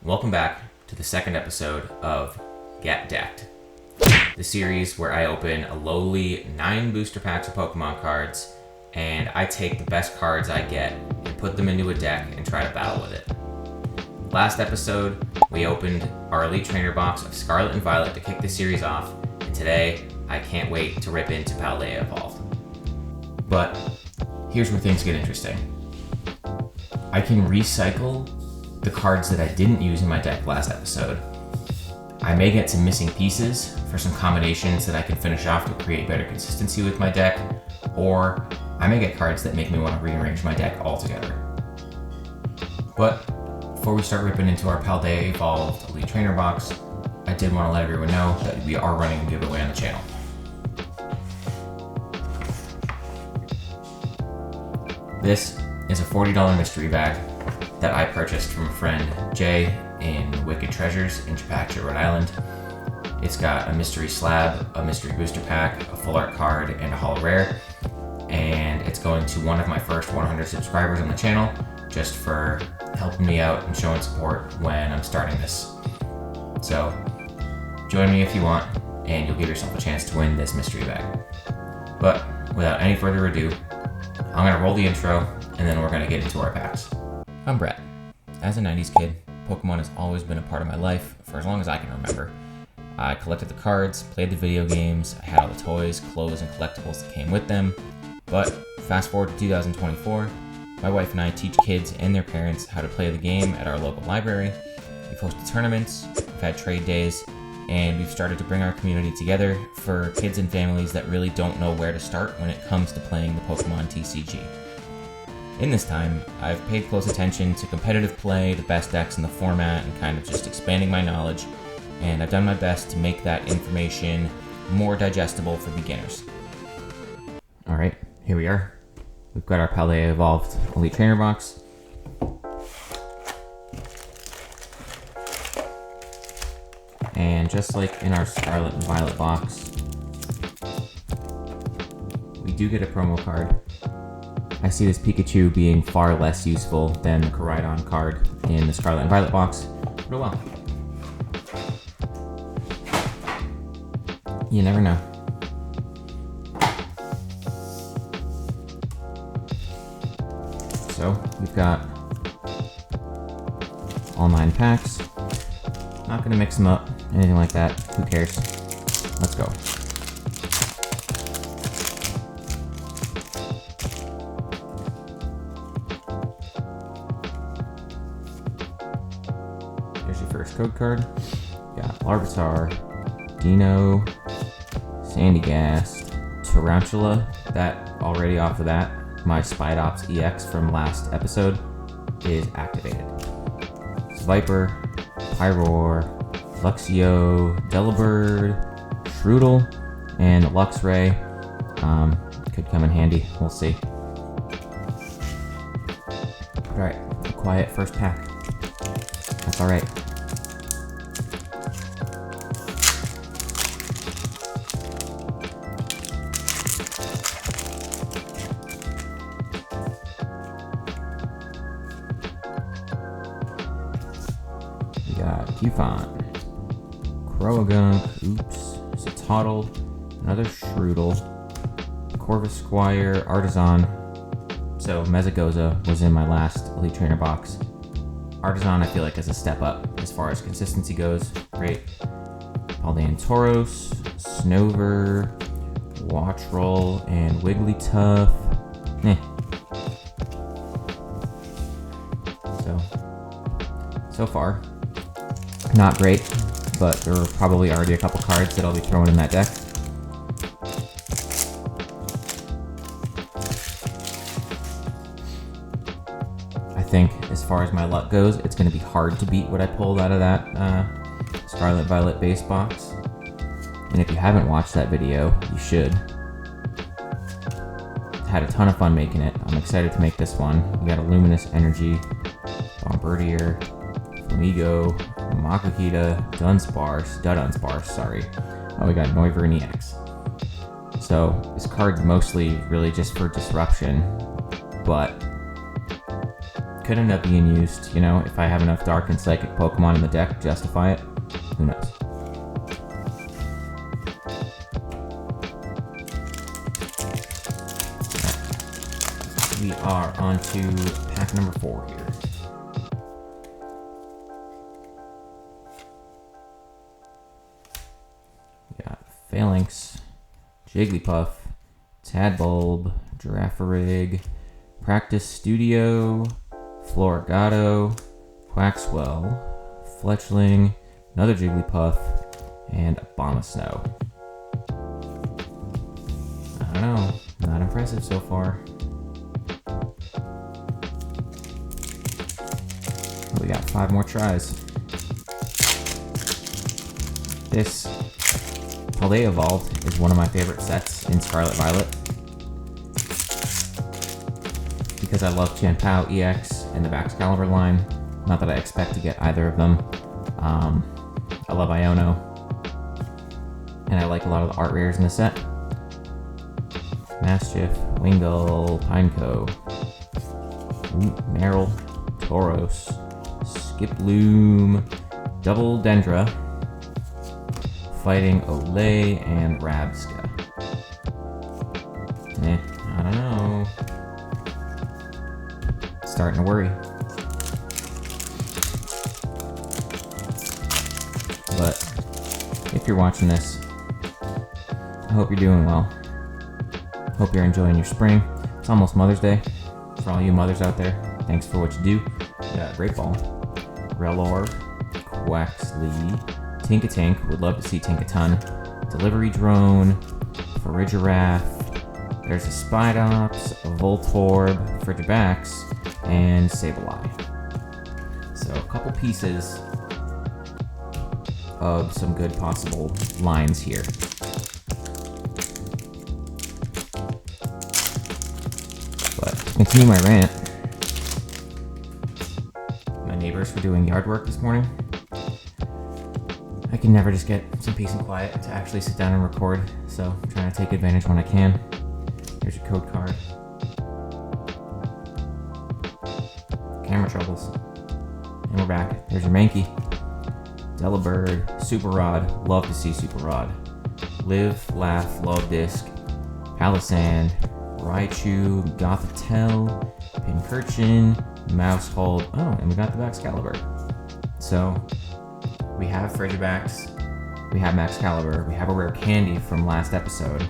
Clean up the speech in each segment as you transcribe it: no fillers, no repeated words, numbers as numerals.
Welcome back to the second episode of Get Decked, the series where I open a lowly 9 booster packs of Pokemon cards and I take the best cards I get and put them into a deck and try to battle with it. Last episode, we opened our Elite Trainer box of Scarlet and Violet to kick the series off, and today I can't wait to rip into Paldea Evolved. But here's where things get interesting. I can recycle the cards that I didn't use in my deck last episode. I may get some missing pieces for some combinations that I can finish off to create better consistency with my deck, or I may get cards that make me want to rearrange my deck altogether. But before we start ripping into our Paldea Evolved Elite Trainer box, I did want to let everyone know that we are running a giveaway on the channel. This is a $40 mystery bag that I purchased from a friend, Jay, in Wicked Treasures in Chepachet, Rhode Island. It's got a mystery slab, a mystery booster pack, a full art card, and a holo rare. And it's going to one of my first 100 subscribers on the channel, just for helping me out and showing support when I'm starting this. So join me if you want, and you'll give yourself a chance to win this mystery bag. But without any further ado, I'm gonna roll the intro, and then we're gonna get into our packs. I'm Brett. As a 90s kid, Pokemon has always been a part of my life for as long as I can remember. I collected the cards, played the video games, I had all the toys, clothes, and collectibles that came with them. But fast forward to 2024, my wife and I teach kids and their parents how to play the game at our local library. We've hosted tournaments, we've had trade days, and we've started to bring our community together for kids and families that really don't know where to start when it comes to playing the Pokemon TCG. In this time, I've paid close attention to competitive play, the best decks in the format, and kind of just expanding my knowledge, and I've done my best to make that information more digestible for beginners. Alright, here we are. We've got our Paldea Evolved Elite Trainer box. And just like in our Scarlet and Violet box, we do get a promo card. I see this Pikachu being far less useful than the Koraidon card in the Scarlet and Violet box, but oh well. You never know. So, we've got all 9 packs. Not gonna mix them up, anything like that. Who cares? Let's go. Here's your first code card. Got Larvitar, Dino, Sandygast, Tarantula. That already off of that, my Spidops EX from last episode is activated. Viper, Pyroar, Luxio, Delibird, Shroodle, and Luxray. Could come in handy, we'll see. Alright, a quiet first pack. That's alright. We got Cufant, Croagunk, Satotl, another Shroodle, Corvisquire, Artisan. So Mezagoza was in my last Elite Trainer box. Artisan I feel like is a step up as far as consistency goes. Great. Paldean Tauros, Snover, Watchroll, and Wigglytuff. So far, not great, but there are probably already a couple cards that I'll be throwing in that deck. I think, as far as my luck goes, it's going to be hard to beat what I pulled out of that Scarlet Violet base box. And if you haven't watched that video, you should. Had a ton of fun making it. I'm excited to make this one. We got a Luminous Energy, Bombardier, Flamigo, Makuhita, Dunsparce, sorry. Oh, we got Noivern EX. So this card's mostly really just for disruption, but could end up being used, you know, if I have enough Dark and Psychic Pokemon in the deck to justify it. Who knows? We are on to pack number 4 here. We got Phalanx, Jigglypuff, Tadbulb, Girafarig, Practice Studio, Floragato, Quaxwell, Fletchling, another Jigglypuff, and Abomasnow. I don't know, not impressive so far. We got 5 more tries. This Paldea Evolved is one of my favorite sets in Scarlet Violet, because I love Chanpao EX and the Baxcalibur line. Not that I expect to get either of them. I love Iono, and I like a lot of the art rares in the set. Maschiff, Wingull, Pineco, Meryl, Tauros, Skiploom, Double Dendra, fighting Olay and Rabska. I don't know. Starting to worry. But if you're watching this, I hope you're doing well. Hope you're enjoying your spring. It's almost Mother's Day. For all you mothers out there, thanks for what you do. Yeah, Great Ball, Relor, Quaxley, Tinkatink, would love to see Tinkaton, Delivery Drone, Farigiraf, there's a Spidops, a Voltorb, Frigibax, and Sableye. So a couple pieces of some good possible lines here. But to continue my rant, my neighbors were doing yard work this morning. I can never just get some peace and quiet to actually sit down and record, so I'm trying to take advantage when I can. Here's your code card. Camera troubles. And we're back. There's your Mankey. Delibird, Super Rod, love to see Super Rod. Live, Laugh, Love Disc, Palisand, Raichu, Gothitelle, Pincurchin, Mousehold. Oh, and we got the Baxcalibur. So we have Frigibax, we have Maxcalibur, we have a rare candy from last episode.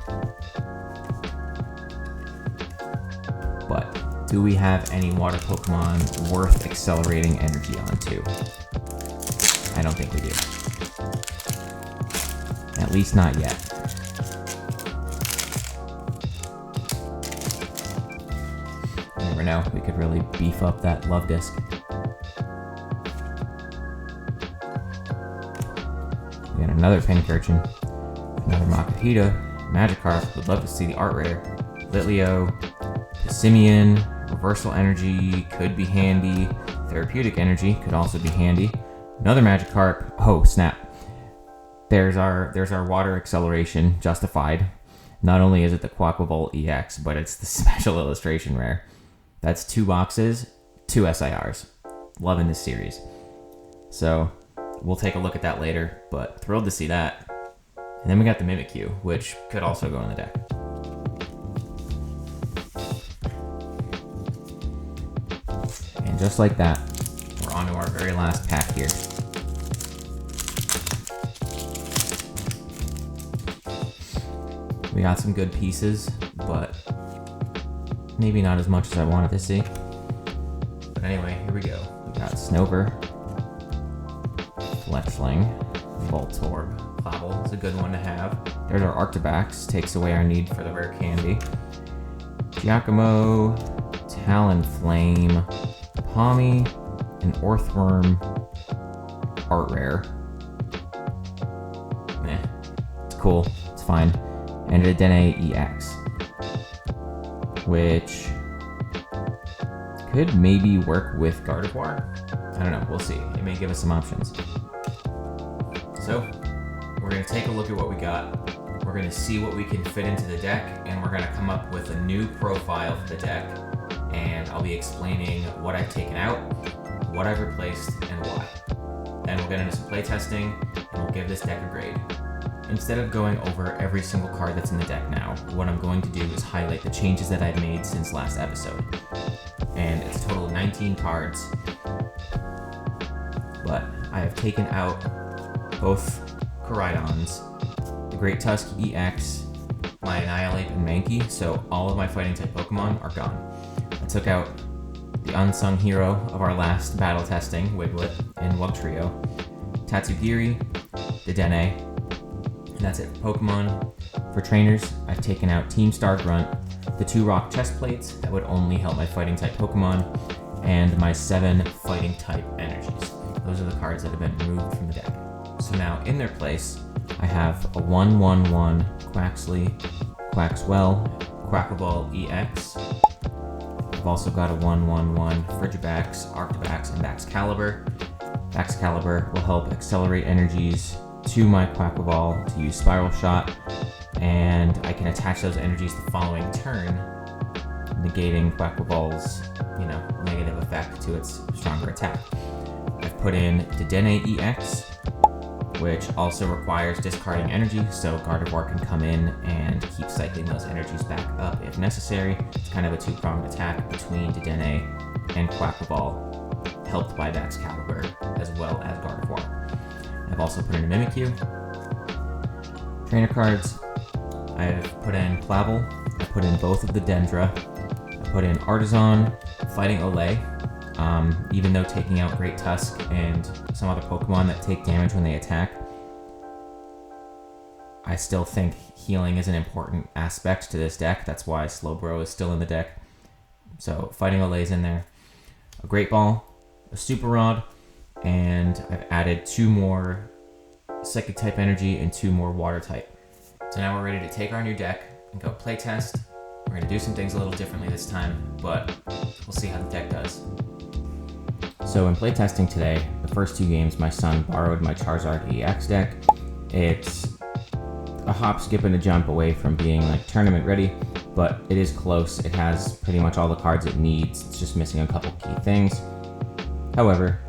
But do we have any water Pokemon worth accelerating energy onto? I don't think we do. At least not yet. You never know, we could really beef up that Love Disc. We got another Pincurchin, another Makuhita, Magikarp, would love to see the art rare. Litleo, Pissimian, Reversal Energy could be handy. Therapeutic Energy could also be handy. Another Magikarp. Oh, snap. There's our water acceleration justified. Not only is it the Quaquaval EX, but it's the special illustration rare. That's 2 boxes, 2 SIRs. Loving this series. So we'll take a look at that later, but thrilled to see that. And then we got the Mimikyu, which could also go in the deck. And just like that, we're on to our very last pack here. We got some good pieces, but maybe not as much as I wanted to see. But anyway, here we go. We got Snover, Fletchling, Voltorb, Clabble is a good one to have. There's our Arctibax, takes away our need for the rare candy. Giacomo, Talonflame, Palmy, and Orthworm art rare. It's cool, it's fine. And a Dene EX, which could maybe work with Gardevoir. I don't know, we'll see. It may give us some options. So, we're going to take a look at what we got. We're going to see what we can fit into the deck, and we're going to come up with a new profile for the deck and I'll be explaining what I've taken out, what I've replaced, and why. Then we'll get into some playtesting, and we'll give this deck a grade. Instead of going over every single card that's in the deck now, what I'm going to do is highlight the changes that I've made since last episode. And it's a total of 19 cards, but I have taken out both Koraidons, the Great Tusk EX, my Annihilate and Mankey, so all of my fighting type Pokemon are gone. I took out the unsung hero of our last battle testing, Wiglet, and Wugtrio, Tatsugiri, Dedenne, and that's it for Pokemon. For trainers, I've taken out Team Star Grunt, the 2 rock chest plates that would only help my fighting type Pokemon, and my 7 fighting type energies. Those are the cards that have been removed from the deck. So now in their place, I have a 1/1/1 Quaxley, Quaxwell, Quackaball EX. I've also got a 1/1/1 Frigibax, Arctibax, and Baxcalibur. Baxcalibur will help accelerate energies to my Quackaball to use Spiral Shot, and I can attach those energies the following turn, negating Quackaball's, negative effect to its stronger attack. I've put in Dedenne EX, which also requires discarding energy, so Gardevoir can come in and keep cycling those energies back up if necessary. It's kind of a 2-pronged attack between Dedenne and Quackaball, helped by Baxcalibur as well as Gardevoir. I've also put in a Mimikyu. Trainer cards, I've put in Clavel, I put in both of the Dendra, I put in Artisan, fighting Olay, even though taking out Great Tusk and some other Pokemon that take damage when they attack, I still think healing is an important aspect to this deck. That's why Slowbro is still in the deck. So fighting Olay is in there. A Great Ball, a Super Rod, and I've added 2 more Psychic type energy and 2 more Water type. So now we're ready to take our new deck and go play test. We're going to do some things a little differently this time, but we'll see how the deck does. So in playtesting today, the first 2 games, my son borrowed my Charizard EX deck. It's a hop, skip, and a jump away from being like tournament ready, but it is close. It has pretty much all the cards it needs. It's just missing a couple key things. However,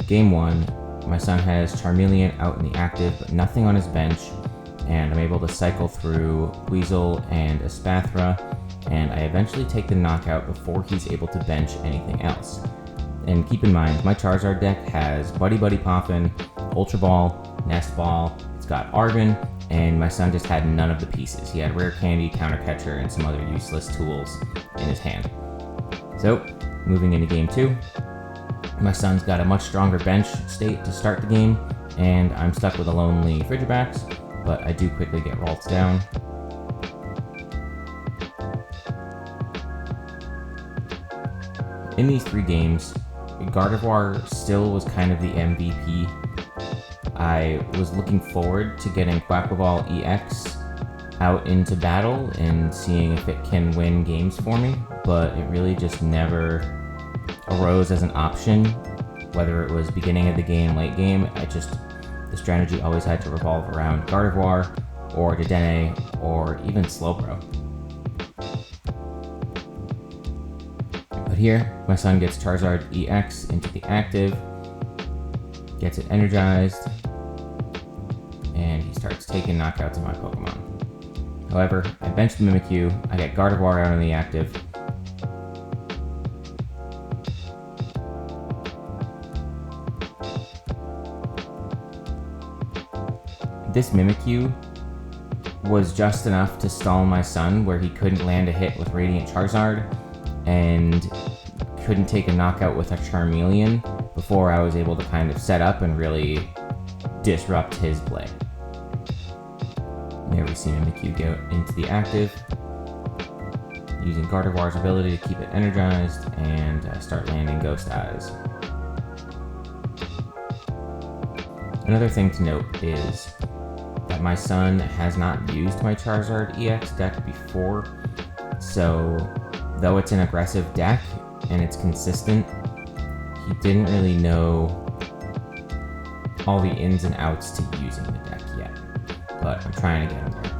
game 1, my son has Charmeleon out in the active, but nothing on his bench, and I'm able to cycle through Weasel and Espathra, and I eventually take the knockout before he's able to bench anything else. And keep in mind, my Charizard deck has Buddy Buddy Poffin, Ultra Ball, Nest Ball, it's got Argon, and my son just had none of the pieces. He had Rare Candy, Counter Catcher, and some other useless tools in his hand. So, moving into game 2, my son's got a much stronger bench state to start the game, and I'm stuck with a lonely Frigibax, but I do quickly get Ralts down. In these 3 games, Gardevoir still was kind of the MVP. I was looking forward to getting Quackaball EX out into battle and seeing if it can win games for me, but it really just never arose as an option, whether it was beginning of the game, late game. The strategy always had to revolve around Gardevoir, or Dedenne, or even Slowbro. But here, my son gets Charizard EX into the active, gets it energized, and he starts taking knockouts of my Pokemon. However, I bench the Mimikyu, I get Gardevoir out in the active, this Mimikyu was just enough to stall my son where he couldn't land a hit with Radiant Charizard and couldn't take a knockout with a Charmeleon before I was able to kind of set up and really disrupt his play. There we see Mimikyu go into the active, using Gardevoir's ability to keep it energized and start landing Ghost Eyes. Another thing to note is that my son has not used my Charizard EX deck before, so though it's an aggressive deck and it's consistent, he didn't really know all the ins and outs to using the deck yet, but I'm trying to get him there.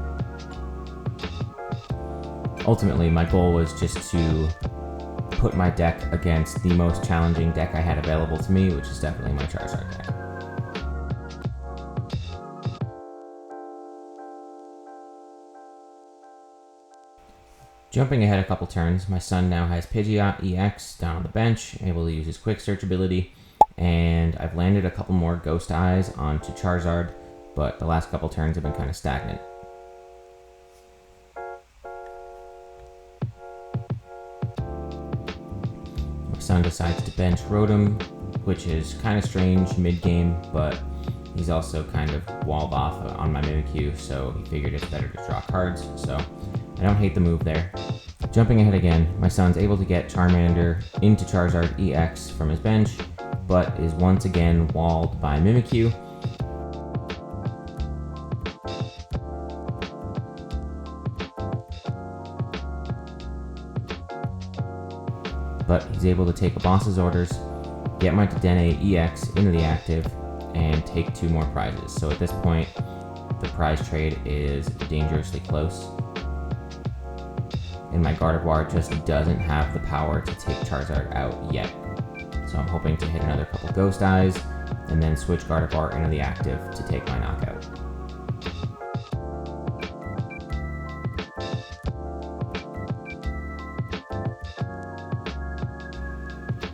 Ultimately, my goal was just to put my deck against the most challenging deck I had available to me, which is definitely my Charizard deck. Jumping ahead a couple turns, my son now has Pidgeot EX down on the bench, able to use his quick search ability, and I've landed a couple more Ghost Eyes onto Charizard, but the last couple turns have been kind of stagnant. My son decides to bench Rotom, which is kind of strange mid-game, but he's also kind of walled off on my Mimikyu, so he figured it's better to draw cards, so I don't hate the move there. Jumping ahead again, my son's able to get Charmander into Charizard EX from his bench, but is once again walled by Mimikyu. But he's able to take a boss's orders, get my Dedenne EX into the active, and take 2 more prizes. So at this point, the prize trade is dangerously close. And my Gardevoir just doesn't have the power to take Charizard out yet. So I'm hoping to hit another couple Ghost Eyes, and then switch Gardevoir into the active to take my knockout.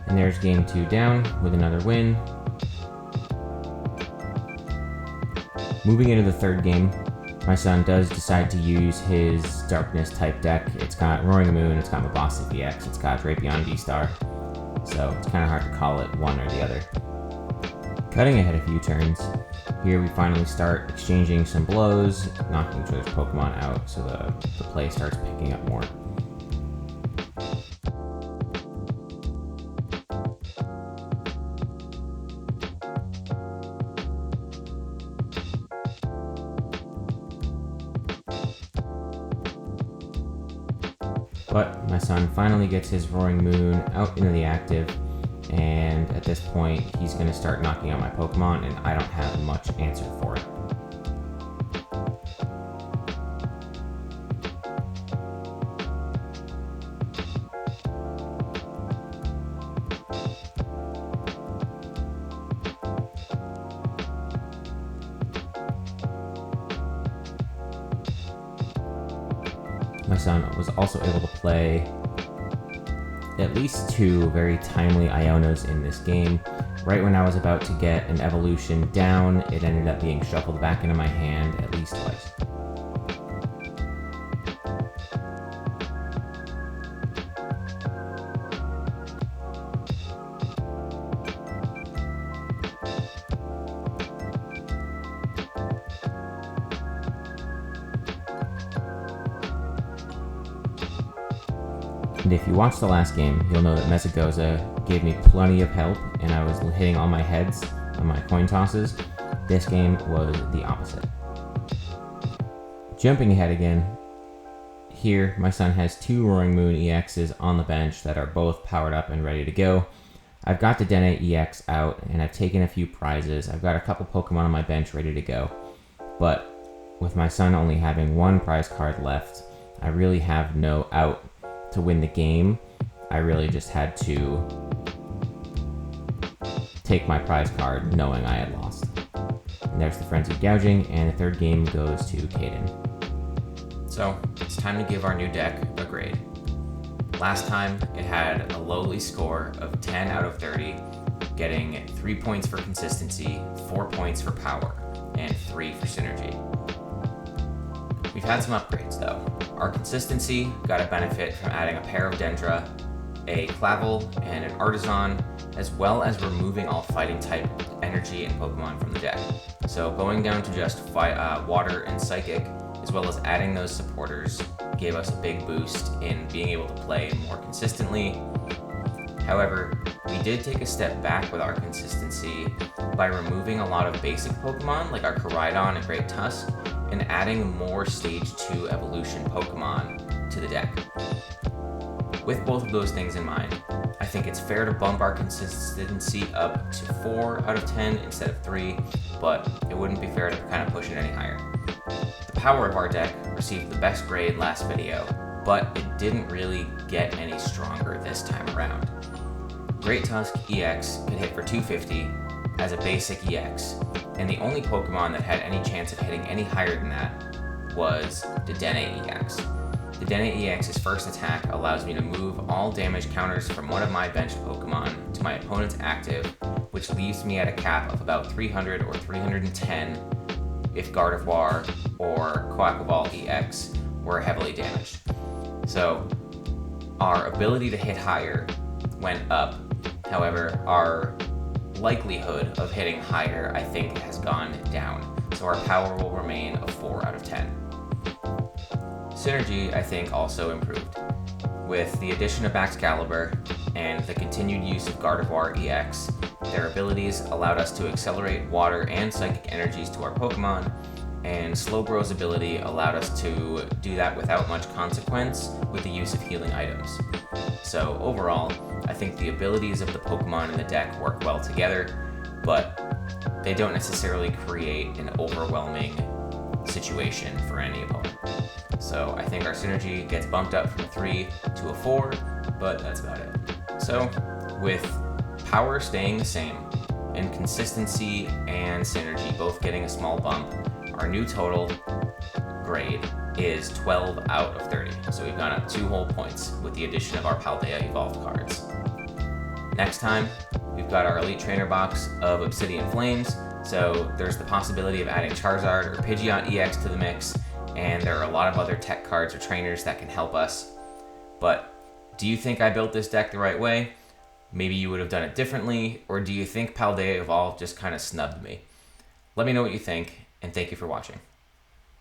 And there's game 2 down with another win. Moving into the third game, my son does decide to use his Darkness type deck. It's got Roaring Moon, it's got Mabosstick EX, it's got Drapion V-Star, so it's kind of hard to call it one or the other. Cutting ahead a few turns, here we finally start exchanging some blows, knocking each other's Pokemon out, so the play starts picking up more. But my son finally gets his Roaring Moon out into the active, and at this point he's going to start knocking out my Pokemon, and I don't have much answer for it. My son was also able to play at least 2 very timely Ionos in this game. Right when I was about to get an evolution down, it ended up being shuffled back into my hand at least twice. And if you watched the last game, you'll know that Mezzagoza gave me plenty of help, and I was hitting all my heads on my coin tosses. This game was the opposite. Jumping ahead again, here my son has 2 Roaring Moon EXs on the bench that are both powered up and ready to go. I've got the Dedenne EX out, and I've taken a few prizes. I've got a couple Pokemon on my bench ready to go. But with my son only having 1 prize card left, I really have no out to win the game. I really just had to take my prize card knowing I had lost. And there's the Frenzied Gouging, and the third game goes to Caden. So it's time to give our new deck a grade. Last time it had a lowly score of 10 out of 30, getting 3 points for consistency, 4 points for power, and 3 for synergy. We've had some upgrades though. Our consistency got a benefit from adding a pair of Dendra, a Clavel, and an Artisan, as well as removing all fighting type energy and Pokemon from the deck. So going down to just Water and Psychic, as well as adding those supporters, gave us a big boost in being able to play more consistently. However, we did take a step back with our consistency by removing a lot of basic Pokemon like our Koraidon and Great Tusk, and adding more Stage 2 evolution Pokemon to the deck. With both of those things in mind, I think it's fair to bump our consistency up to 4 out of 10 instead of 3, but it wouldn't be fair to kind of push it any higher. The power of our deck received the best grade last video, but it didn't really get any stronger this time around. Great Tusk EX could hit for 250 as a basic EX, and the only Pokemon that had any chance of hitting any higher than that was the Dedenne EX. The Dedenne EX's first attack allows me to move all damage counters from one of my benched Pokemon to my opponent's active, which leaves me at a cap of about 300 or 310 if Gardevoir or Quaquaval EX were heavily damaged. So our ability to hit higher went up. However, our likelihood of hitting higher, I think, has gone down. So our power will remain a 4 out of 10. Synergy, I think, also improved. With the addition of Excalibur and the continued use of Gardevoir EX, their abilities allowed us to accelerate water and psychic energies to our Pokemon, and Slowbro's ability allowed us to do that without much consequence with the use of healing items. So overall, I think the abilities of the Pokemon in the deck work well together, but they don't necessarily create an overwhelming situation for any opponent. So I think our synergy gets bumped up from a 3 to a 4, but that's about it. So with power staying the same and consistency and synergy both getting a small bump, our new total grade is 12 out of 30. So we've gone up 2 whole points with the addition of our Paldea Evolved cards. Next time, we've got our Elite Trainer box of Obsidian Flames. So there's the possibility of adding Charizard or Pidgeot EX to the mix, and there are a lot of other tech cards or trainers that can help us. But do you think I built this deck the right way? Maybe you would have done it differently, or do you think Paldea Evolved just kind of snubbed me? Let me know what you think, and thank you for watching.